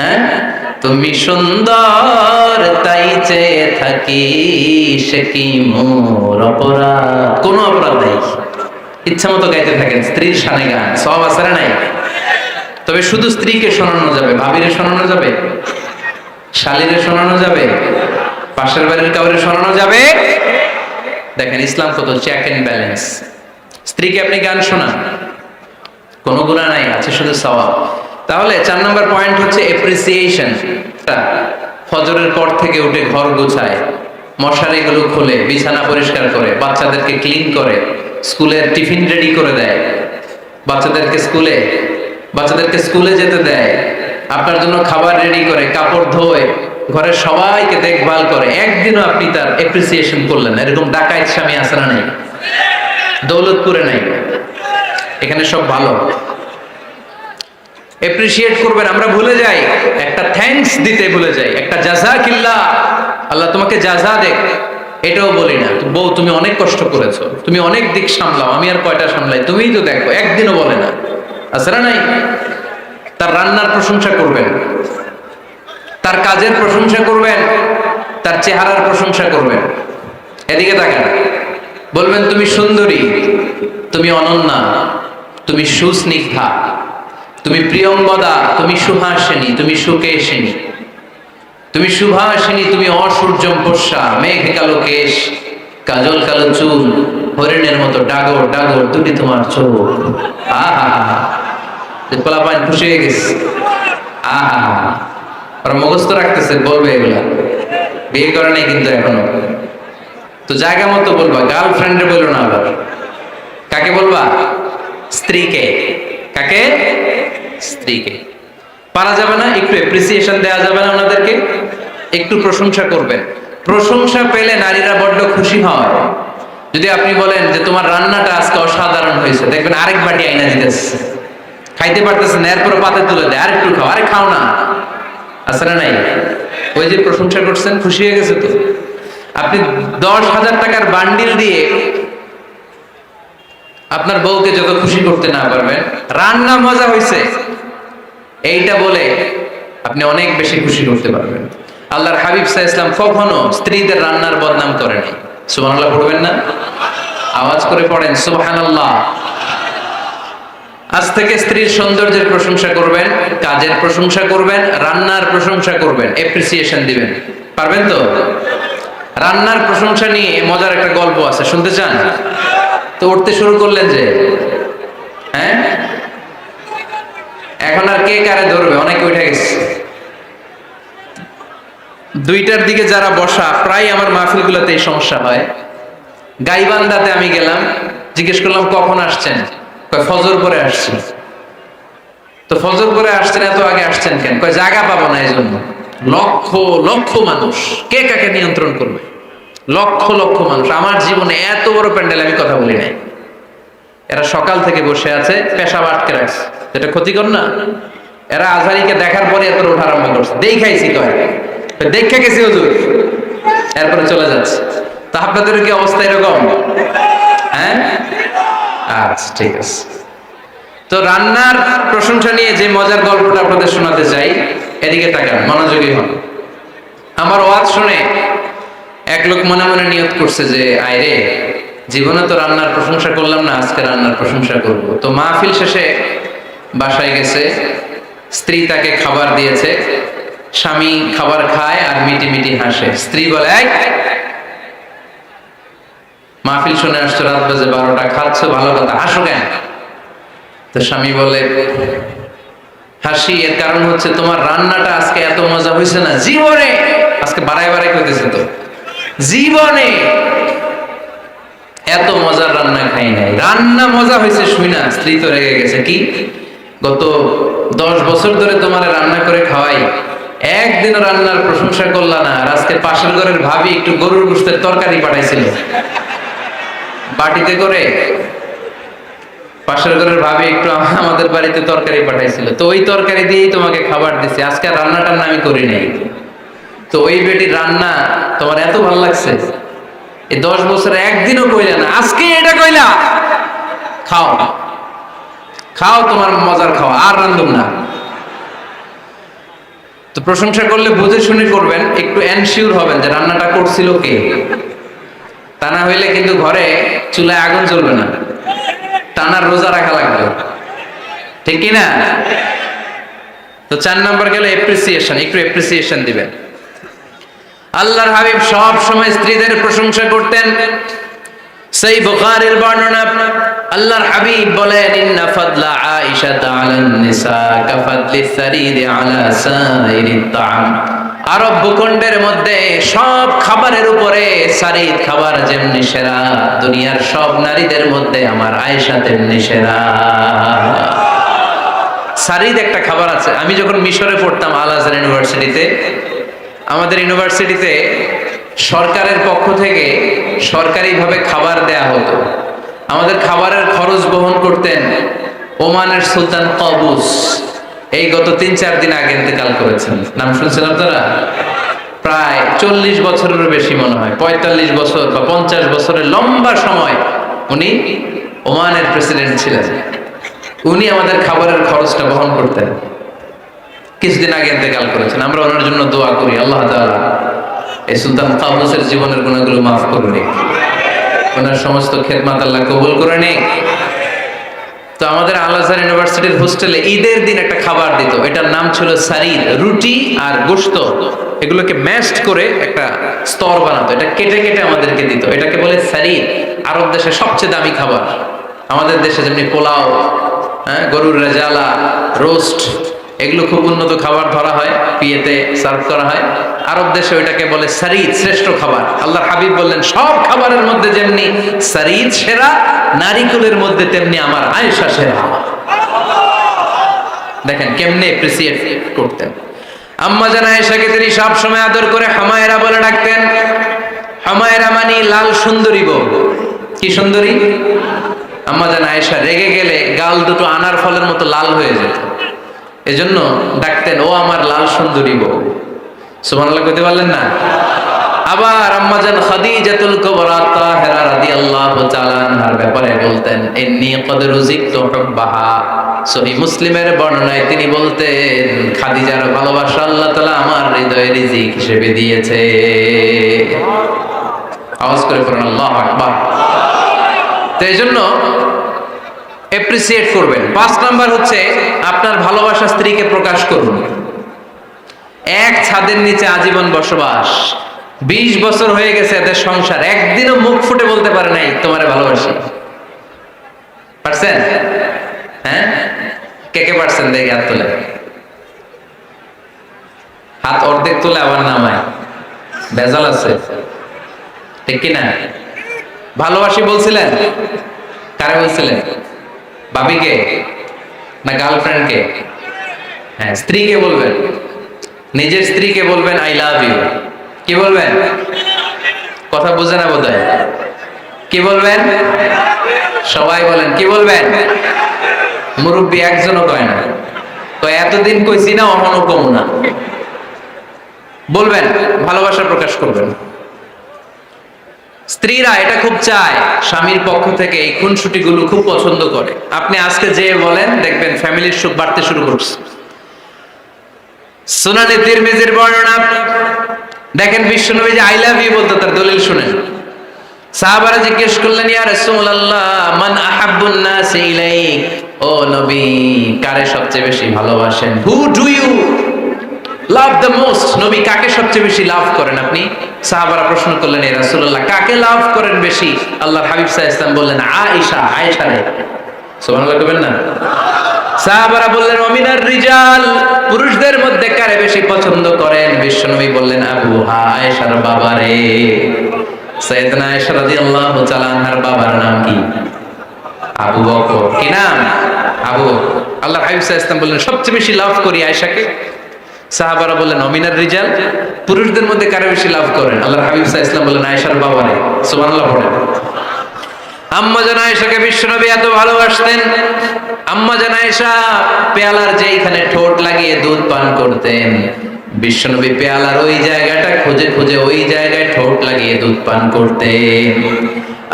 Speaker 1: হ্যাঁ, তুমি সুন্দর তাই চেয়ে থাকি, সে কি মোর অপরাধ? কোনো অপরাধ নাই, ইচ্ছা মতো গাইতে থাকেন স্ত্রীর শানে গান, সব আছে নাই? তবে শুধু স্ত্রীকে শোনানো যাবে, ভাবিরে শোনানো যাবে, শালীরে শোনানো যাবে, পাশের বাড়ির কাউরে শোনানো যাবে? দেখেন ইসলাম কত চেক এন্ড ব্যালেন্স। স্ত্রীকে আপনি গান শোনান, কোনো গুনাহ নাই, আছে শুধু সওয়াব। তাহলে 4 নাম্বার পয়েন্ট হচ্ছে এপ্রিসিয়েশন। ফজরের পর থেকে উঠে ঘর গোছায়, মশারিগুলো খুলে, বিছানা পরিষ্কার করে, বাচ্চাদেরকে ক্লিন করে, স্কুলের টিফিন রেডি করে দেয়, বাচ্চাদেরকে স্কুলে যেতে দেয়, আপনার জন্য খাবার রেডি করে, কাপড় ধোয়, ঘরের সবাইকে দেখভাল করে। একদিনও আপনি তার এপ্রিসিয়েশন করলেন? এরকম ডাকাইত স্বামী আছে না নাই? দৌলতপুরে নাই, এখানে সব ভালো। এপ্রিসিয়েট করবেন। আমরা ভুলে যাই, একটা থ্যাঙ্কস দিতে ভুলে যাই, একটা জাযাকিল্লাহ, আল্লাহ তোমাকে জাযা দেখ, এটাও বলি না। বউ তুমি অনেক কষ্ট করেছো, তুমি অনেক দিক সামলাও, আমি আর কয়টা সামলাই, তুমিই তো দেখো, একদিনও বলে না, আছে না নাই? তার রান্নার প্রশংসা করবেন, তার কাজের প্রশংসা করবেন, তার চেহারার প্রশংসা করবেন। এদিকে তাকান, বলবেন তুমি সুন্দরী, তুমি অনন্যা, তুমি সুস্নিগ্ধা, তুমি প্রিয়ঙ্গদা, তুমি সুহাসিনী, তুমি সুকেশিনী, তুমি সুভাষিনী, তুমি অসূর্যম পোষা, মেঘ কালো কেশ, কাজল কালো চুল, হরিণের মতো ডাগর ডাগর দুটি তোমার চোখ। আহা, পোলাপান খুশি হয়ে গেছে। আহা, ওরা মুখস্থ রাখতেছে, বলবে এগুলা, বিয়ে করে নাই কিন্তু এখনো। তো জায়গা মতো বলবা, গার্লফ্রেন্ডে বললো না। আবার কাকে বলবা? স্ত্রীকে। কাকে? স্ত্রীকে। পারা যাবে না? একটু এপ্রিসিয়েশন দেওয়া যাবে না? ওনাদেরকে একটু প্রশংসা করবেন। প্রশংসা পেলে নারীরা বড্ড খুশি হয়। যদি আপনি বলেন যে তোমার রান্নাটা আজকে অসাধারণ হয়েছে, দেখবেন আরেক বাটি আইনা দিতেছে, খাইতে পারতেছে না, এরপর পাতে তুলে দেয়, আরেকটু খাও, আরে খাও না, আছে না নাই? ওই যে প্রশংসা করছেন, খুশি হয়ে গেছে তো। আপনি 10,000 টাকার বান্ডিল দিয়ে আপনার বউকে যত খুশি করতে না পারবেন, রান্না মজা হয়েছে এইটা বলে আপনি অনেক বেশি খুশি করতে পারবেন। আল্লাহর হাবিব সাল্লাল্লাহু আলাইহি ওয়াসাল্লাম কখনো স্ত্রীদের রান্নার বদনাম করেনি। সুবহানাল্লাহ পড়বেন না? আওয়াজ করে পড়েন সুবহানাল্লাহ। আজ থেকে স্ত্রীর সৌন্দর্যের প্রশংসা করবেন, কাজের প্রশংসা করবেন, রান্নার প্রশংসা করবেন, এপ্রিসিয়েশন দিবেন। পারবেন তো? রান্নার প্রশংসা নিয়ে মজার একটা গল্প আছে, শুনতে চান? তো উঠতে শুরু করলেন যে, হ্যাঁ, এখন আর কে কারে ধরবে? অনেকে উঠে গেছে। 2টার দিকে যারা বসা, প্রায় আমার মাহফিলগুলোতে এই সমস্যা হয়। গাইবান্ধাতে আমি গেলাম, জিজ্ঞেস করলাম কখন আসছেন? কয় ফজর পরে আসছি। তো ফজর পরে আসছেন, এত আগে আসছেন কেন? কয় জায়গা পাবো না, এই জন্য। লক্ষ লক্ষ মানুষ, কে কাকে নিয়ন্ত্রণ করবে? লক্ষ লক্ষ মানুষ। আমার জীবনে এত বড় প্যান্ডেল আমি কথা বলি নাই। এরা সকাল থেকে বসে আছে, পেশাব আটকে রাখছে, এটা ক্ষতিকর না? এরা আজহারিকে দেখার পরে এত ওঠা আরম্ভ করছে, দেখাইছি, কয় দেখে গেছি হুজুর, এরপরে চলে যাচ্ছে। তা আপনাদের কি অবস্থা এরকম? হ্যাঁ, আচ্ছা ঠিক আছে। তো রান্নার প্রশংসা নিয়ে যে মজার গল্পটা আপনাদের শোনাতে চাই, এদিকে তাকান, মনোযোগী হন। আমার ওয়াজ শুনে এক লোক মনে মনে নিয়ত করছে যে আয়রে, জীবনে তো রান্নার প্রশংসা করলাম না, আজকে রান্নার প্রশংসা করব। তো মাহফিল শেষে বাসায় গেছে, স্ত্রী তাকে খাবার দিয়েছে, স্বামী খাবার খায় আর মিটি মিটি হাসে। স্ত্রী বলে, এই মাহফিল শুনে আসছো, রাত বাজে 12টা, খাচ্ছ ভালো কথা, হাসো কেন? তো স্বামী বলে, হাসি এর কারণ হচ্ছে তোমার রান্নাটা আজকে এত মজা হয়েছে না জীবনে, আজকে বাড়ায় বাড়ায় কইতেছে তো, জীবনে এত মজার রান্না খাই নাই। রান্না মজা হয়েছে শুই না স্ত্রী তো রেগে গেছে, কি গত 10 বছর ধরে তোমার রান্না করে খাওয়াই, একদিনও রান্নার প্রশংসা করলা না। আর আজকে পাশের ঘরের ভাবি একটু গরুর গোশতের তরকারি পাঠাইছিল বাটিতে করে, পাশের ঘরের ভাবি একটু আমাদের বাড়িতে তরকারি পাঠাইছিল, তো ওই তরকারি দিয়েই তোমাকে খাবার দিছি। আজকে রান্নাটার আমি করি নাই, তো ওই বেটির রান্না তোমার এত ভালো লাগছে, এই 10 বছরে একদিনও কইলা না, আজকে এটা কইলা। খাও খাও, তোমার মজার খাওয়া, আর রান্ধুম না। তো প্রশংসা করলে বুঝে শুনে করবেন, একটু এনশিওর হবেন যে রান্নাটা করছিল কে, তা না হইলে কিন্তু ঘরে চুলায় আগুন জ্বলবে না, টানার রোজা রাখা লাগবে, ঠিক কি না? তো 4 নাম্বার গেল এপ্রিসিয়েশন, একটু এপ্রিসিয়েশন দিবেন। আল্লাহর হাবিব সব সময় স্ত্রীদের প্রশংসা করতেন। সেই বুখারীর বর্ণনা, আল্লাহর হাবিব বলেন, ইন্না ফাদলা আয়েশা আলান নিসা কাফাদলিস সারিদ আলা সাইরিত তাআম। আরব ভূখণ্ডের মধ্যে সব খাবারের উপরে সারিদ খাবার যেমনি সেরা, দুনিয়ার সব নারীদের মধ্যে আমার আয়েশা তেমনি সেরা। সারিদ একটা খাবার আছে। আমি যখন মিশরে পড়তাম আল আজহার ইউনিভার্সিটিতে, আমাদের ইউনিভার্সিটিতে সরকারের পক্ষ থেকে সরকারিভাবে খাবার দেয়া হতো। আমাদের খাবারের খরচ বহন করতেন ওমানের সুলতান কাবুস। এই গত 3-4 দিন আগে ইন্তেকাল করেছেন, নাম শুনছেন আপনারা? প্রায় 40 বছরেরও বেশি মনে হয়, 45 বছর বা 50 বছরের লম্বা সময় উনি ওমানের প্রেসিডেন্ট ছিলেন। উনি আমাদের খাবারের খরচটা বহন করতেন। কিছুদিন আগে ইন্তেকাল করেছেন। আমরা ওনার জন্য দোয়া করি, আল্লাহ তাআলা এই সুলতান কাবুসের জীবনের গুনাহগুলো মাফ করুন, ওনার সমস্ত খেদমত আল্লাহ কবুল করে নিক। তো আমাদের আল আজহার ইউনিভার্সিটির হোস্টেলে ঈদের দিন একটা খাবার দিত, এটার নাম ছিল সারিদ। রুটি আর গোশত এগুলোকে ম্যাশড করে একটা স্তর বানাতো, এটা কেটে কেটে আমাদেরকে দিত, এটাকে বলে সারিদ। আরব দেশে সবচেয়ে দামি খাবার। আমাদের দেশে যেমনি পোলাও, হ্যাঁ, গরুর রেজালা, রোস্ট, এগুলো খুব উন্নত খাবার ধরা হয়, বিয়েতে সার্ভ করা হয়। আরব দেশে ওইটাকে বলে সারিদ, শ্রেষ্ঠ খাবার। আল্লাহর হাবিব বললেন, সব খাবারের মধ্যে যেমনি সারিদ সেরা, নারীকুলের মধ্যে তেমনি আমার আয়েশা সেরা। দেখেন কেমনে এপ্রিসিয়েট করতেন। আম্মা জান আয়েশাকে তিনি সব সময় আদর করে হামায়রা বলে ডাকতেন। হামায়রা মানে লাল সুন্দরী বউ। কি সুন্দরী? আম্মা জান আয়েশা রেগে গেলে গাল দুটো আনার ফলের মতো লাল হয়ে যেত, এজন্য ডাকতেন, ও আমার লাল সুন্দরী বউ। সুবহানাল্লাহ কইতে পারলেন না? আবার আম্মাজান খাদিজাতুল কুবরা তাহেরা রাদিয়াল্লাহু তাআলা আনহার ব্যাপারে বলতেন, ইন্নী ক্বাদ রুজিকতু হুব্বাহা। সহিহ মুসলিমের বর্ণনায় তিনি বলতেন, খাদিজার ভালোবাসা আল্লাহ তাআলা আমার হৃদয়ে রিজিক হিসেবে দিয়েছে। আওয়াজ করে পড়ুন আল্লাহু আকবার। তো এইজন্য এপ্রিসিয়েট করবেন। 5 নাম্বার হচ্ছে আপনার ভালোবাসা স্ত্রীকে প্রকাশ করুন। এক ছাদের নিচে আজীবন বসবাস, 20 বছর হয়ে গেছে এদের সংসার, একদিনও মুখ ফুটে বলতে পারে নাই তোমারে ভালোবাসি। পারছেন? হ্যাঁ, কে কে পারছেন? দেখি হাত তোলে। হাত অর্ধেক তুলে আবার নামায়, ভেজাল আছে, ঠিক কিনা? ভালোবাসি বলছিলেন? কারে বলছিলেন? ভাবিকে না গার্লফ্রেন্ডকে? হ্যাঁ, স্ত্রীকে বলবেন, নিজের স্ত্রীকে বলবেন আই লাভ ইউ। কি বলবেন? কথা বুঝে না বোধহয়। কি বলবেন? সবাই বলেন, কি বলবেন? মুরব্বী একজনও কয় না, তো এতদিন কইছি না, অমনও কম না। বলবেন, ভালোবাসা প্রকাশ করবেন। স্ত্রীরা এটা খুব চায়, স্বামীর পক্ষ থেকে এই খুনসুটিগুলো খুব পছন্দ করে। আপনি আজকে যে বলেন, দেখবেন ফ্যামিলির সুখ বাড়তে শুরু করছে। সুনানে তিরমিজির বর্ণনা, দেখেন বিশ্বনবী যে আই লাভ ইউ বলতো, তার দলিল শুনেন। সাহাবারা জিজ্ঞেস করলেন, ইয়া রাসূলুল্লাহ, মান আহাব্বুন নাস ইলাইক, ও নবী, কারে সবচেয়ে বেশি ভালোবাসেন? Who do you love the most? নবী কাকে সবচেয়ে বেশি লাভ করেন আপনি? সাহাবারা প্রশ্ন করলেন, ইয়া রাসূলুল্লাহ, কাকে লাভ করেন বেশি? আল্লাহর হাবিব সাল্লাল্লাহু আলাইহি ওয়াসাল্লাম বললেন, আয়েশা, আয়েশা রে। সুবহানাল্লাহ কইবেন না? সাহাবারা বললেন ওমিনার রিজাল, পুরুষদের মধ্যে কারে বেশি পছন্দ করেন? বিশ্বনবী বললেন আবুহা, আয়েশার বাবারে। সাইয়েদনা আয়েশা রাদিয়াল্লাহু তাআলা আনহার বাবার নাম কি? আবু বকর। কি নাম? আবু বকর। আল্লাহর হাবিব সাল্লাল্লাহু আলাইহি ওয়াসাল্লাম বললেন সবচেয়ে বেশি লাভ করি আয়েশাকে। সাহাবারা বললেন ওমিনার রিজাল, পুরুষদের মধ্যে কারে বেশি লাভ করেন? আল্লাহর হাবিব সাল্লাল্লাহু আলাইহি ওয়াসাল্লাম বললেন আয়েশার বাবারে। সুবহানাল্লাহ পড়েন। আম্মা জান আয়েশাকে বিশ্বনবী এত ভালোবাসতেন। আম্মা জান আয়েশা পেয়ালার যেইখানে ঠোঁট লাগিয়ে দুধ পান করতেন, বিশ্বনবী পেয়ালার ওই জায়গাটা খুঁজে খুঁজে ওই জায়গায় ঠোঁট লাগিয়ে দুধ পান করতেন।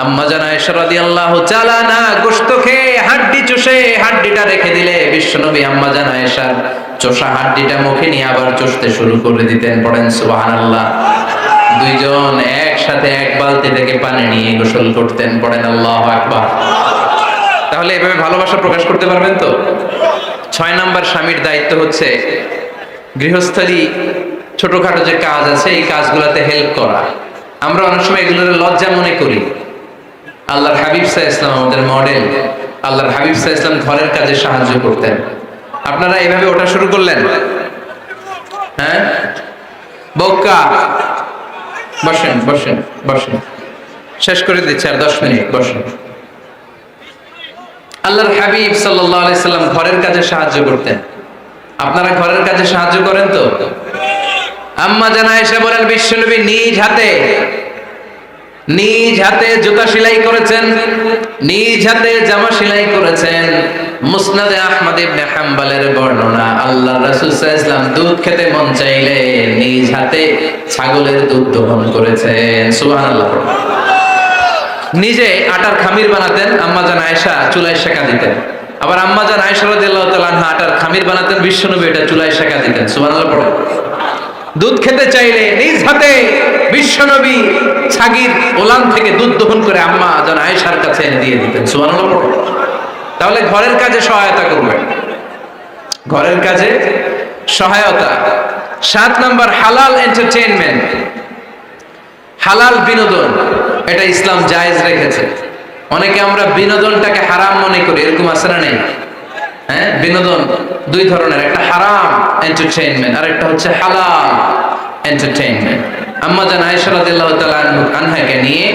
Speaker 1: আম্মা জান আয়েশা রাদিয়াল্লাহু তাআলা না গোশত খেয়ে হাড্ডি চুষে হাড্ডিটা রেখে দিলে বিশ্বনবী আম্মা জান আয়েশার চোষা হাড্ডিটা মুখে নিয়ে আবার চুষতে শুরু করে দিতেন। পড়েন সুবহানাল্লাহ। দুইজন একসাথে এক বালতি থেকে পানি নিয়ে গোসল করতেন। পড়েন আল্লাহু আকবার। তাহলে এভাবে ভালোবাসা প্রকাশ করতে পারবেন তো? 6 নাম্বার স্বামীর দায়িত্ব হচ্ছে গৃহস্থলী ছোটখাটো যে কাজ আছে এই কাজগুলোতে হেল্প করা। আমরা অনেক সময় এগুলোর লজ্জা মনে করি। আল্লাহর হাবিব সাল্লাল্লাহু আলাইহি ওয়াসাল্লাম আমাদের মডেল। আল্লাহর হাবিব সাল্লাল্লাহু আলাইহি ওয়াসাল্লাম ঘরের কাজে সাহায্য করতেন। আপনারা এইভাবে ওঠা শুরু করলেন? হ্যাঁ, বউকা বসেন বসেন বসেন, শেষ করে দিচ্ছি আর 10 মিনিট, বসেন। আল্লাহর হাবিব সাল্লাল্লাহু আলাইহি সাল্লাম ঘরের কাজে সাহায্য করতেন। আপনারা ঘরের কাজে সাহায্য করেন তো? আম্মা জান আয়েশা বলেন বিশ্বনবী নিজ হাতে জুতা সেলাই করেছেন, নিজ হাতে জামা সেলাই করেছেন। মুসনাদে আহমদ ইবনে হাম্বলের বর্ণনা, আল্লাহর রাসূল সাল্লাল্লাহু আলাইহি ওয়াসাল্লাম দুধ খেতে মন চাইলে নিজ হাতে ছাগলের দুধ দহন করেছেন। সুবহানাল্লাহ। নিজে আটার খামির বানাতেন, আম্মা জান আয়েশা চুলায় সেকা দিতেন। আবার আম্মা জান আয়েশা রাদিয়াল্লাহু তাআলা আনহা আটার খামির বানাতেন, বিশ্বনবী এটা চুলায় সেকা দিতেন। সুবহানাল্লাহ পড়েন। দুধ খেতে চাইলে নিজ হাতে বিশ্বনবী ছাগির ওলান থেকে দুধ দহন করে আম্মা জান আয়েশার কাছে এনে দিয়ে দিতেন। সুবহানাল্লাহ পড়েন। তাহলে ঘরের কাজে সহায়তা করবেন, ঘরের কাজে সহায়তা। 7 নাম্বার হালাল এন্টারটেইনমেন্ট, হালাল বিনোদন, এটা ইসলাম জায়েজ রেখেছে। অনেকে আমরা বিনোদনটাকে হারাম মনে করি, এরকম আছে না নেই? হ্যাঁ, বিনোদন দুই ধরনের, একটা হারাম এন্টারটেইনমেন্ট আর একটা হচ্ছে হালাল এন্টারটেইনমেন্ট। আম্মা জান আয়েশা রাদিয়াল্লাহু তাআলা আনহাকে নিয়ে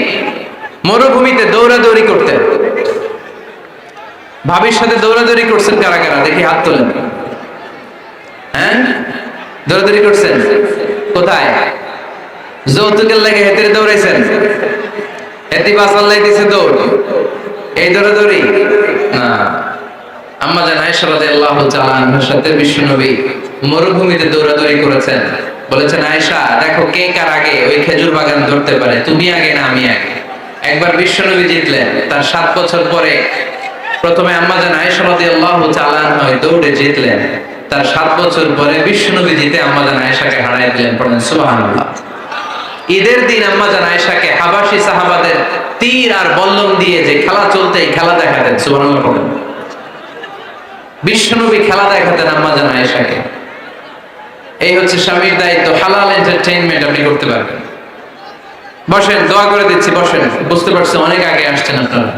Speaker 1: মরুভূমিতে দৌড়াদৌড়ি করতেন। ভাবির সাথে দৌড়াদৌড়ি করছেন কারা কারা? দেখি হাত তোলেন। হ্যাঁ, দৌড়াদৌড়ি করছেন কোথায়? যৌতুকের লাগে হেতের দৌড়াইছেন? হেতি বাসাল্লাই দিছে দৌড়, এই দৌড়াদৌড়ি না। আম্মা জান আয়েশা রাদিয়াল্লাহু তাআলা আনহার সাথে বিশ্বনবী মরুভূমিতে দৌড়াদৌড়ি করেছেন। বলেছেন আয়েশা দেখো কে কার আগে ওই খেজুর বাগান ধরতে পারে, তুমি আগে না আমি আগে। একবার বিশ্বনবী জিতলেন, তার 7 বছর পরে প্রথমে আম্মা জান আয়েশা রাদিয়াল্লাহু তাআলা আনহা দৌড়ে জিতলেন, তার 7 বছর পরে বিশ্বনবী জিতে আম্মা জান আয়েশাকে হারিয়ে দিলেন। পড়েন সুবহানাল্লাহ। ঈদের দিন আম্মা জান আয়েশাকে হাবাসী সাহাবাদের তীর আর বল্লম দিয়ে যে খেলা চলতে এই খেলা দেখাতেন। সুবহানাল্লাহ পড়েন। বিশ্বনবী খেলা দেখাতেন আম্মা জান আয়েশাকে। এই হচ্ছে স্বামীর দায়িত্ব, হালাল এন্টারটেইনমেন্ট আপনি করতে পারবেন। বসেন, দোয়া করে দিচ্ছি, বসেন। বুঝতে পারছেন অনেক আগে আসছেন আপনারা।